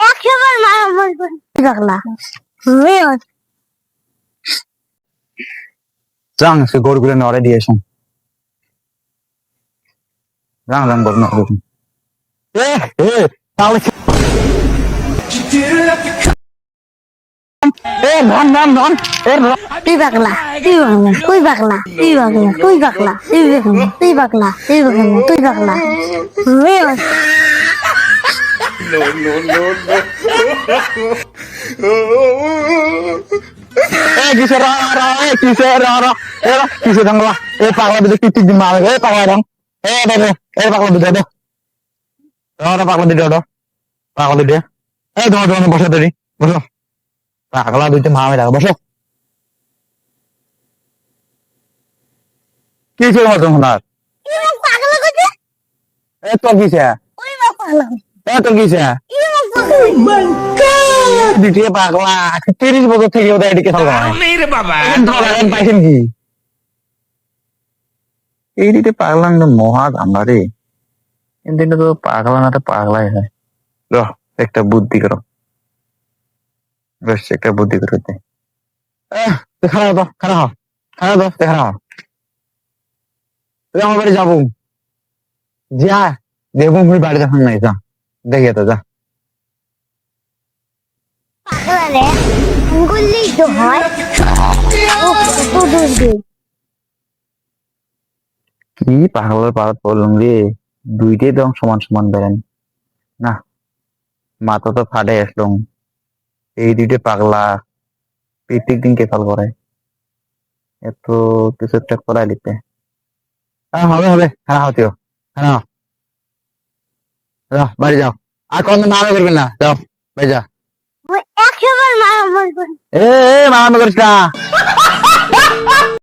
একশোবার মারা বলবো পাগলা যাং সে গরুগুলো নড়ে দিয়েছেন যাং যাং গরু নড়ে দিয়েছেন তাহলে ধন ধন ধন তুই পাগলা তুই পাগলা তুই পাগলা তুই পাগলা তুই পাগলা তুই পাগলা তুই পাগলা তুই পাগলা তুই পাগলা কিসে কিসে কিসে দাঙ্গলা পাগলা বিদে কি ঠিক মা পাগলা রং পাগলা বিদে দো পাগলা দিদে দো পাগলা দিদে তোমার বসো তৈরি বসো পাগলা দুইটা মা আমি রাখো বসো কি ছিল তোমার পাগলা কইছে তোর কিসে ওই মা পাগলা তোর কিসে দ্বিতীয় পাগলা 30 বছর থেকে ওদের এদিকে থাকবো পাইছেন কি এই দিকে পাগলা মহা ধান্দা রে কিন্তু তো পাগলা না তো পাগলাই হয় একটা বুদ্ধি করো বেশ একটা বুদ্ধি করো খারাপ তো খারাপ খারাপ তো খারাপ আমার বাড়ি যাবো যা দেখবো মুই বাড়ি যখন নাই যা দেখে তো যা পাগলা রে আঙ্গুলই তো হয় ও কত দূর দিয়ে কি পাগলের পাড়াত পড়লাম রে দুইটাই তো সমান সমান বেড়েন না মাথা তো ফাটে আসলাম এই দুইটা পাগলা প্রত্যেক দিন কেফাল করে এত কিছু একটা করাই দিতে হবে হবে খানা হতেও খানা যাও বাড়ি যাও আর কোনো মামা করবেন না যাও বাড়ি যা একশোবার মারা বলবো মামা করিস না